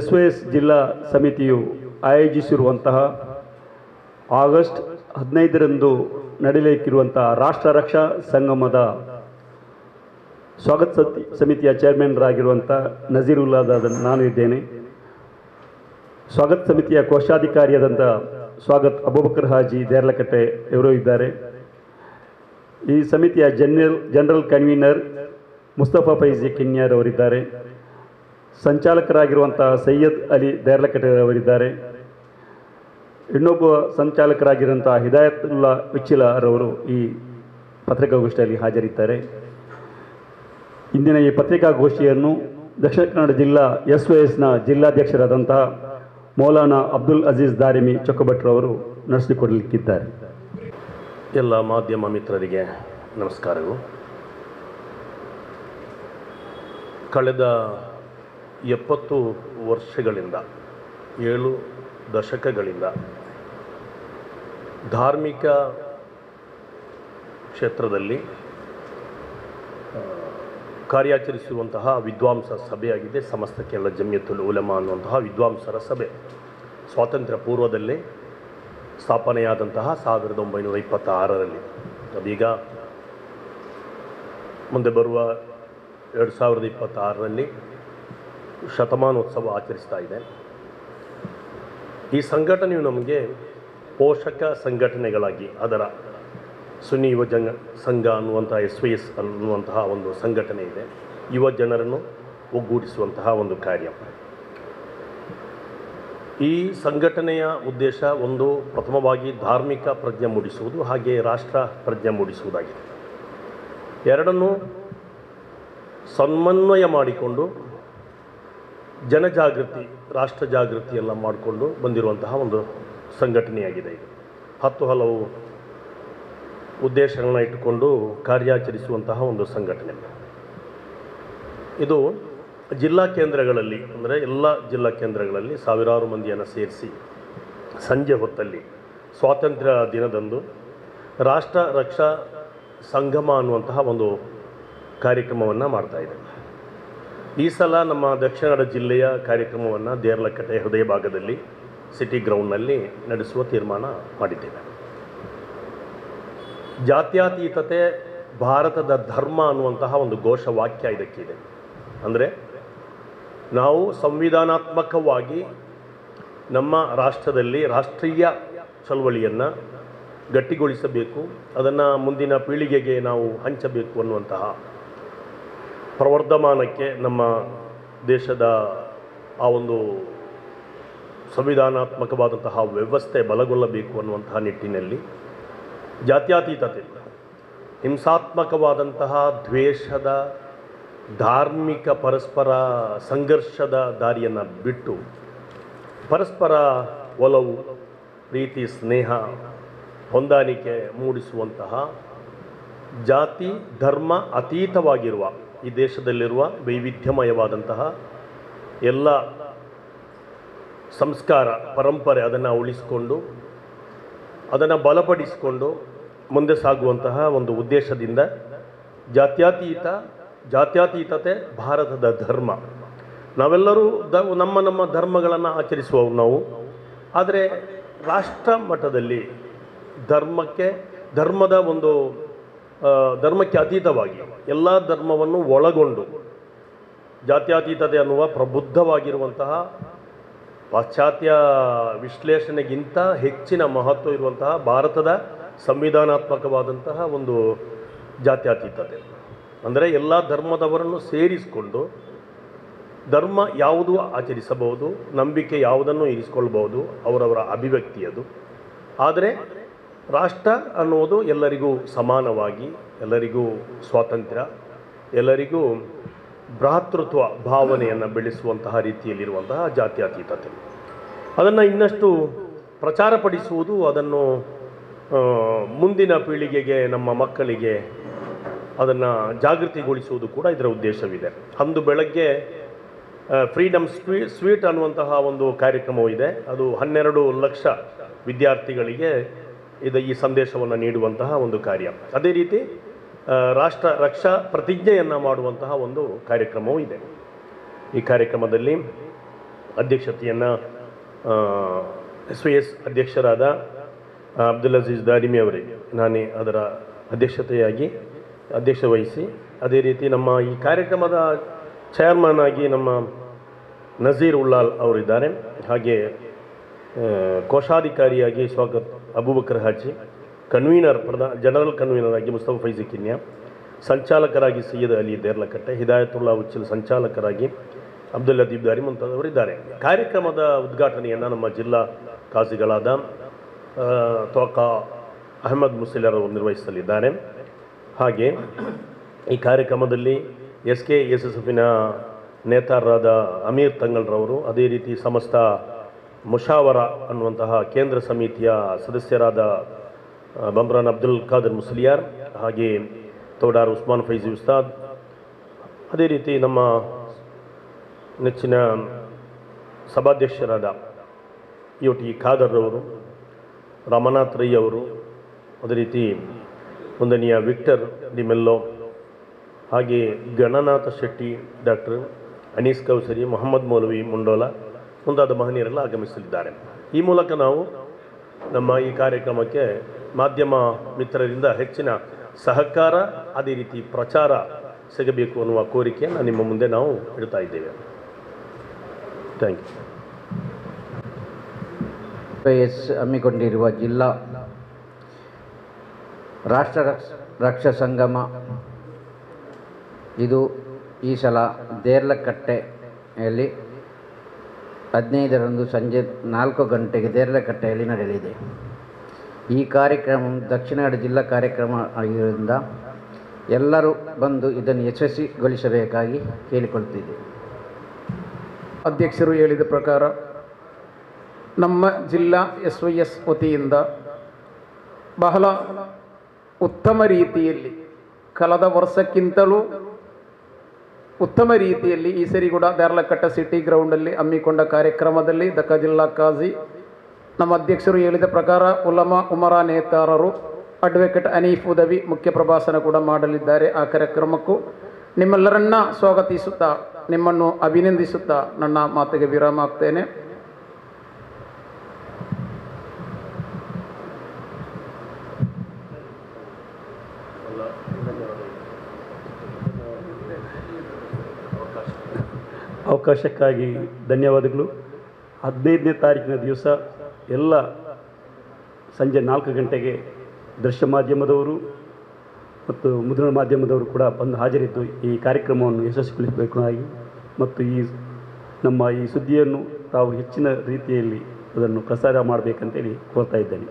SOS ಜಿಲ್ಲಾ ಸಮಿತಿಯು ಆಯೋಜಿಸಿರುವಂತಹ August 15ರಂದು ನಡೆಯಲಿಕ್ಕಿರುವಂತಹ ರಾಷ್ಟ್ರ ರಕ್ಷಾ ಸಂಗಮದ ಸ್ವಾಗತ ಸಮಿತಿಯ ಚೇರ್ಮನ್ರಾಗಿರುವಂಥ ನಜೀರುಲ್ಲಾದ ನಾನು ಇದ್ದೇನೆ. ಸ್ವಾಗತ ಸಮಿತಿಯ ಕೋಶಾಧಿಕಾರಿಯಾದಂಥ ಸ್ವಾಗತ್ ಅಬೂಬಕರ್ ಹಾಜಿ ದೇರ್ಲಕಟ್ಟೆ ಇವರು ಇದ್ದಾರೆ. ಈ ಸಮಿತಿಯ ಜನರಲ್ ಕನ್ವೀನರ್ ಮುಸ್ತಫಾ ಫೈಜಿ ಕಿನ್ಯಾರ್ ಅವರಿದ್ದಾರೆ. ಸಂಚಾಲಕರಾಗಿರುವಂಥ ಸೈಯದ್ ಅಲಿ ದೇರ್ಲಕಟ್ಟೆ ಅವರಿದ್ದಾರೆ. ಇನ್ನೊಬ್ಬ ಸಂಚಾಲಕರಾಗಿರುವಂಥ ಹಿದಾಯತುಲ್ಲಾ ವಿಚ್ಚಿಲರವರು ಈ ಪತ್ರಿಕಾಗೋಷ್ಠಿಯಲ್ಲಿ ಹಾಜರಿದ್ದಾರೆ. ಇಂದಿನ ಈ ಪತ್ರಿಕಾಗೋಷ್ಠಿಯನ್ನು ದಕ್ಷಿಣ ಕನ್ನಡ ಜಿಲ್ಲಾ SOSನ ಜಿಲ್ಲಾಧ್ಯಕ್ಷರಾದಂತಹ ಮೌಲಾನಾ ಅಬ್ದುಲ್ ಅಜೀಜ್ ದಾರಿಮಿ ಚೊಕ್ಕಭಟ್ರವರು ನಡೆಸಿಕೊಡಲಿಕ್ಕಿದ್ದಾರೆ. ಎಲ್ಲ ಮಾಧ್ಯಮ ಮಿತ್ರರಿಗೆ ನಮಸ್ಕಾರಗಳು. ಕಳೆದ 70 ವರ್ಷಗಳಿಂದ 7 ದಶಕಗಳಿಂದ ಧಾರ್ಮಿಕ ಕ್ಷೇತ್ರದಲ್ಲಿ ಕಾರ್ಯಾಚರಿಸುವಂತಹ ವಿದ್ವಾಂಸ ಸಭೆಯಾಗಿದೆ ಸಮಸ್ತ ಕೇರಳ ಜಮಿಯತುಲ್ ಉಲಮಾ ಅನ್ನುವಂತಹ ವಿದ್ವಾಂಸರ ಸಭೆ. ಸ್ವಾತಂತ್ರ್ಯ ಪೂರ್ವದಲ್ಲೇ ಸ್ಥಾಪನೆಯಾದಂತಹ 1926ರಲ್ಲಿ, ಅದೀಗ ಮುಂದೆ ಬರುವ 2026ರಲ್ಲಿ ಶತಮಾನೋತ್ಸವ ಆಚರಿಸ್ತಾ ಇದೆ. ಈ ಸಂಘಟನೆಯು ನಮಗೆ ಪೋಷಕ ಸಂಘಟನೆಗಳಾಗಿ ಅದರ ಸುನ್ನಿ ಯುವ ಸಂಘ ಅನ್ನುವಂತಹ SOS ಅನ್ನುವಂತಹ ಒಂದು ಸಂಘಟನೆ ಇದೆ. ಯುವ ಜನರನ್ನು ಒಗ್ಗೂಡಿಸುವಂತಹ ಒಂದು ಕಾರ್ಯ. ಈ ಸಂಘಟನೆಯ ಉದ್ದೇಶ ಒಂದು ಪ್ರಥಮವಾಗಿ ಧಾರ್ಮಿಕ ಪ್ರಜ್ಞೆ ಮೂಡಿಸುವುದು, ಹಾಗೆ ರಾಷ್ಟ್ರ ಪ್ರಜ್ಞೆ ಮೂಡಿಸುವುದಾಗಿದೆ. ಎರಡನ್ನೂ ಸಮನ್ವಯ ಮಾಡಿಕೊಂಡು ಜನಜಾಗೃತಿ, ರಾಷ್ಟ್ರ ಜಾಗೃತಿ ಎಲ್ಲ ಮಾಡಿಕೊಂಡು ಬಂದಿರುವಂತಹ ಒಂದು ಸಂಘಟನೆಯಾಗಿದೆ. ಇದು 10 ಹಲವು ಉದ್ದೇಶಗಳನ್ನ ಇಟ್ಟುಕೊಂಡು ಕಾರ್ಯಾಚರಿಸುವಂತಹ ಒಂದು ಸಂಘಟನೆ. ಇದು ಜಿಲ್ಲಾ ಕೇಂದ್ರಗಳಲ್ಲಿ, ಅಂದರೆ ಎಲ್ಲ ಜಿಲ್ಲಾ ಕೇಂದ್ರಗಳಲ್ಲಿ ಸಾವಿರಾರು ಮಂದಿಯನ್ನು ಸೇರಿಸಿ ಸಂಜೆ ಹೊತ್ತಲ್ಲಿ ಸ್ವಾತಂತ್ರ್ಯ ದಿನದಂದು ರಾಷ್ಟ್ರ ರಕ್ಷಾ ಸಂಗಮ ಅನ್ನುವಂತಹ ಒಂದು ಕಾರ್ಯಕ್ರಮವನ್ನು ಮಾಡ್ತಾಯಿದೆ. ಈ ಸಲ ನಮ್ಮ ದಕ್ಷಿಣ ಕನ್ನಡ ಜಿಲ್ಲೆಯ ಕಾರ್ಯಕ್ರಮವನ್ನು ದೇರ್ಲಕಟ್ಟೆ ಹೃದಯ ಭಾಗದಲ್ಲಿ ಸಿಟಿ ಗ್ರೌಂಡ್ನಲ್ಲಿ ನಡೆಸುವ ತೀರ್ಮಾನ ಮಾಡಿದ್ದೇವೆ. ಜಾತ್ಯತೀತತೆ ಭಾರತದ ಧರ್ಮ ಅನ್ನುವಂತಹ ಒಂದು ಘೋಷವಾಕ್ಯ ಇದಕ್ಕಿದೆ. ಅಂದರೆ ನಾವು ಸಂವಿಧಾನಾತ್ಮಕವಾಗಿ ನಮ್ಮ ರಾಷ್ಟ್ರದಲ್ಲಿ ರಾಷ್ಟ್ರೀಯ ಚಳವಳಿಯನ್ನು ಗಟ್ಟಿಗೊಳಿಸಬೇಕು, ಅದನ್ನು ಮುಂದಿನ ಪೀಳಿಗೆಗೆ ನಾವು ಹಂಚಬೇಕು ಅನ್ನುವಂತಹ ಪ್ರವರ್ಧಮಾನಕ್ಕೆ ನಮ್ಮ ದೇಶದ ಆ ಒಂದು ಸಂವಿಧಾನಾತ್ಮಕವಾದಂತಹ ವ್ಯವಸ್ಥೆ ಬಲಗೊಳ್ಳಬೇಕು ಅನ್ನುವಂತಹ ನಿಟ್ಟಿನಲ್ಲಿ ಜಾತ್ಯತೀತತೆ, ಹಿಂಸಾತ್ಮಕವಾದಂತಹ ದ್ವೇಷದ, ಧಾರ್ಮಿಕ ಪರಸ್ಪರ ಸಂಘರ್ಷದ ದಾರಿಯನ್ನು ಬಿಟ್ಟು ಪರಸ್ಪರ ಒಲವು, ಪ್ರೀತಿ, ಸ್ನೇಹ, ಹೊಂದಾಣಿಕೆ ಮೂಡಿಸುವಂತಹ ಜಾತಿ ಧರ್ಮ ಅತೀತವಾಗಿರುವ ಈ ದೇಶದಲ್ಲಿರುವ ವೈವಿಧ್ಯಮಯವಾದಂತಹ ಎಲ್ಲ ಸಂಸ್ಕಾರ ಪರಂಪರೆ ಅದನ್ನು ಉಳಿಸಿಕೊಂಡು ಅದನ್ನು ಬಲಪಡಿಸಿಕೊಂಡು ಮುಂದೆ ಸಾಗುವಂತಹ ಒಂದು ಉದ್ದೇಶದಿಂದ ಜಾತ್ಯತೀತತೆ ಭಾರತದ ಧರ್ಮ. ನಾವೆಲ್ಲರೂ ನಮ್ಮ ಧರ್ಮಗಳನ್ನು ಆಚರಿಸುವವು ನಾವು. ಆದರೆ ರಾಷ್ಟ್ರ ಮಟ್ಟದಲ್ಲಿ ಧರ್ಮಕ್ಕೆ ಅತೀತವಾಗಿ ಎಲ್ಲ ಧರ್ಮವನ್ನು ಒಳಗೊಂಡು ಜಾತ್ಯತೀತತೆ ಅನ್ನುವ ಪ್ರಬುದ್ಧವಾಗಿರುವಂತಹ ಪಾಶ್ಚಾತ್ಯ ವಿಶ್ಲೇಷಣೆಗಿಂತ ಹೆಚ್ಚಿನ ಮಹತ್ವ ಇರುವಂತಹ ಭಾರತದ ಸಂವಿಧಾನಾತ್ಮಕವಾದಂತಹ ಒಂದು ಜಾತ್ಯತೀತತೆ. ಅಂದರೆ ಎಲ್ಲ ಧರ್ಮದವರನ್ನು ಸೇರಿಸಿಕೊಂಡು ಧರ್ಮ ಯಾವುದು ಆಚರಿಸಬಹುದು, ನಂಬಿಕೆ ಯಾವುದನ್ನು ಇರಿಸಿಕೊಳ್ಬಹುದು, ಅವರವರ ಅಭಿವ್ಯಕ್ತಿ ಅದು. ಆದರೆ ರಾಷ್ಟ್ರ ಅನ್ನುವುದು ಎಲ್ಲರಿಗೂ ಸಮಾನವಾಗಿ, ಎಲ್ಲರಿಗೂ ಸ್ವಾತಂತ್ರ್ಯ, ಎಲ್ಲರಿಗೂ ಭ್ರಾತೃತ್ವ ಭಾವನೆಯನ್ನು ಬೆಳೆಸುವಂತಹ ರೀತಿಯಲ್ಲಿರುವಂತಹ ಜಾತ್ಯತೀತತೆ. ಅದನ್ನು ಇನ್ನಷ್ಟು ಪ್ರಚಾರಪಡಿಸುವುದು, ಅದನ್ನು ಮುಂದಿನ ಪೀಳಿಗೆಗೆ, ನಮ್ಮ ಮಕ್ಕಳಿಗೆ ಅದನ್ನು ಜಾಗೃತಿಗೊಳಿಸುವುದು ಕೂಡ ಇದರ ಉದ್ದೇಶವಿದೆ. ಅಂದು ಬೆಳಗ್ಗೆ ಫ್ರೀಡಮ್ ಸ್ವೀಟ್ ಅನ್ನುವಂತಹ ಒಂದು ಕಾರ್ಯಕ್ರಮವೂ ಇದೆ. ಅದು 12 ಲಕ್ಷ ವಿದ್ಯಾರ್ಥಿಗಳಿಗೆ ಈ ಸಂದೇಶವನ್ನು ನೀಡುವಂತಹ ಒಂದು ಕಾರ್ಯ. ಅದೇ ರೀತಿ ರಾಷ್ಟ್ರ ರಕ್ಷಾ ಪ್ರತಿಜ್ಞೆಯನ್ನು ಮಾಡುವಂತಹ ಒಂದು ಕಾರ್ಯಕ್ರಮವೂ ಇದೆ. ಈ ಕಾರ್ಯಕ್ರಮದಲ್ಲಿ ಅಧ್ಯಕ್ಷತೆಯನ್ನು SYS ಅಧ್ಯಕ್ಷರಾದ ಅಬ್ದುಲ್ ಅಜೀಜ್ ದಾರಿಮಿ ಅವರಿಗೆ ನಾನೇ ಅದರ ಅಧ್ಯಕ್ಷತೆ ವಹಿಸಿ, ಅದೇ ರೀತಿ ನಮ್ಮ ಈ ಕಾರ್ಯಕ್ರಮದ ಚೇರ್ಮನ್ ಆಗಿ ನಮ್ಮ ನಜೀರ್ ಉಳ್ಳಾಲ್ ಅವರಿದ್ದಾರೆ. ಹಾಗೆ ಕೋಶಾಧಿಕಾರಿಯಾಗಿ ಸ್ವಾಗತ್ ಅಬೂಬಕರ್ ಹಾಜಿ, ಜನರಲ್ ಕನ್ವೀನರ್ ಆಗಿ ಮುಸ್ತಫಾ ಫೈಜಿ ಕಿನ್ಯಾ, ಸಂಚಾಲಕರಾಗಿ ಸೈಯದ್ ಅಲಿ ದೇರ್ಲಕಟ್ಟೆ, ಹಿದಾಯತುಲ್ಲಾ ಉಚ್ಚಿಲ್ ಸಂಚಾಲಕರಾಗಿ ಅಬ್ದುಲ್ ಲತೀಫ್ ದಾರಿ ಮುಂತಾದವರಿದ್ದಾರೆ. ಕಾರ್ಯಕ್ರಮದ ಉದ್ಘಾಟನೆಯನ್ನು ನಮ್ಮ ಜಿಲ್ಲಾ ಕಾಜಿಗಳಾದ ತೋಕಾ ಅಹಮದ್ ಮುಸ್ಲಿರ್ ಅವರು ನಿರ್ವಹಿಸಲಿದ್ದಾರೆ. ಹಾಗೆ ಈ ಕಾರ್ಯಕ್ರಮದಲ್ಲಿ SKSSFನ ನೇತಾರರಾದ ಅಮೀರ್ ತಂಗಲ್ರವರು, ಅದೇ ರೀತಿ ಸಮಸ್ತ ಮುಷಾವರ ಅನ್ನುವಂತಹ ಕೇಂದ್ರ ಸಮಿತಿಯ ಸದಸ್ಯರಾದ ಬಮ್ರಾನ್ ಅಬ್ದುಲ್ ಖಾದರ್ ಮುಸ್ಲಿಯಾರ್, ಹಾಗೆ ತೌಡಾರ್ ಉಸ್ಮಾನ್ ಫೈಜಿ ಉಸ್ತಾದ್, ಅದೇ ರೀತಿ ನಮ್ಮ ನೆಚ್ಚಿನ ಸಭಾಧ್ಯಕ್ಷರಾದ UT ಖಾದರ್ ಅವರು, ರಾಮನಾಥ್ ರೈ ಅವರು, ಅದೇ ರೀತಿ ವಂದನೀಯ ವಿಕ್ಟರ್ ಡಿ ಮೆಲ್ಲೋ, ಹಾಗೆ ಗಣನಾಥ ಶೆಟ್ಟಿ, ಡಾಕ್ಟರ್ ಅನೀಸ್ ಕೌಸರಿ, ಮೊಹಮ್ಮದ್ ಮೌಲವಿ ಮುಂಡೋಲ ಮುಂತಾದ ಮಹನೀಯರೆಲ್ಲ ಆಗಮಿಸಲಿದ್ದಾರೆ. ಈ ಮೂಲಕ ನಾವು ನಮ್ಮ ಈ ಕಾರ್ಯಕ್ರಮಕ್ಕೆ ಮಾಧ್ಯಮ ಮಿತ್ರರಿಂದ ಹೆಚ್ಚಿನ ಸಹಕಾರ, ಅದೇ ರೀತಿ ಪ್ರಚಾರ ಸಿಗಬೇಕು ಅನ್ನುವ ಕೋರಿಕೆಯನ್ನು ನಿಮ್ಮ ಮುಂದೆ ನಾವು ಇಡ್ತಾ ಇದ್ದೇವೆ. Thank you. ಹಮ್ಮಿಕೊಂಡಿರುವ ಜಿಲ್ಲಾ ರಾಷ್ಟ್ರ ರಕ್ಷಾ ಸಂಗಮ ಇದು ಈ ಸಲ ದೇರ್ಲಕಟ್ಟೆಯಲ್ಲಿ 15ರಂದು ಸಂಜೆ 4 ಗಂಟೆಗೆ ದೇರ್ಲಕಟ್ಟೆಯಲ್ಲಿ ನಡೆಯಲಿದೆ. ಈ ಕಾರ್ಯಕ್ರಮ ದಕ್ಷಿಣ ಕನ್ನಡ ಜಿಲ್ಲಾ ಕಾರ್ಯಕ್ರಮ ಆಗಿರುವುದರಿಂದ ಎಲ್ಲರೂ ಬಂದು ಇದನ್ನು ಯಶಸ್ವಿಗೊಳಿಸಬೇಕಾಗಿ ಕೇಳಿಕೊಳ್ತಿದ್ದೆ. ಅಧ್ಯಕ್ಷರು ಹೇಳಿದ ಪ್ರಕಾರ ನಮ್ಮ ಜಿಲ್ಲಾ SYS ವತಿಯಿಂದ ಬಹಳ ಉತ್ತಮ ರೀತಿಯಲ್ಲಿ ಕಳೆದ ವರ್ಷಕ್ಕಿಂತಲೂ ಉತ್ತಮ ರೀತಿಯಲ್ಲಿ ಈ ಸರಿ ಕೂಡ ದೇರ್ಲಕಟ್ಟೆ ಸಿಟಿ ಗ್ರೌಂಡಲ್ಲಿ ಹಮ್ಮಿಕೊಂಡ ಕಾರ್ಯಕ್ರಮದಲ್ಲಿ ದಕ್ಕ ಜಿಲ್ಲಾ ಕಾಜಿ ನಮ್ಮ ಅಧ್ಯಕ್ಷರು ಹೇಳಿದ ಪ್ರಕಾರ ಉಮರಾ ನೇತಾರರು ಅಡ್ವೊಕೇಟ್ ಹನೀಫ್ ಉದವಿ ಮುಖ್ಯ ಪ್ರಭಾಷಣ ಕೂಡ ಮಾಡಲಿದ್ದಾರೆ. ಆ ಕಾರ್ಯಕ್ರಮಕ್ಕೂ ನಿಮ್ಮೆಲ್ಲರನ್ನ ಸ್ವಾಗತಿಸುತ್ತಾ ನಿಮ್ಮನ್ನು ಅಭಿನಂದಿಸುತ್ತಾ ನನ್ನ ಮಾತಿಗೆ ವಿರಾಮ ಆಗ್ತೇನೆ. ಅವಕಾಶಕ್ಕಾಗಿ ಧನ್ಯವಾದಗಳು. 15ನೇ ತಾರೀಕಿನ ದಿವಸ ಎಲ್ಲ ಸಂಜೆ 4 ಗಂಟೆಗೆ ದೃಶ್ಯ ಮಾಧ್ಯಮದವರು ಮತ್ತು ಮುದ್ರಣ ಮಾಧ್ಯಮದವರು ಕೂಡ ಬಂದು ಹಾಜರಿದ್ದು ಈ ಕಾರ್ಯಕ್ರಮವನ್ನು ಯಶಸ್ವಿಗೊಳಿಸಬೇಕಾಗಿ ಮತ್ತು ನಮ್ಮ ಈ ಸುದ್ದಿಯನ್ನು ತಾವು ಹೆಚ್ಚಿನ ರೀತಿಯಲ್ಲಿ ಅದನ್ನು ಪ್ರಸಾರ ಮಾಡಬೇಕಂತೇಳಿ ಕೋರ್ತಾ ಇದ್ದೇನೆ.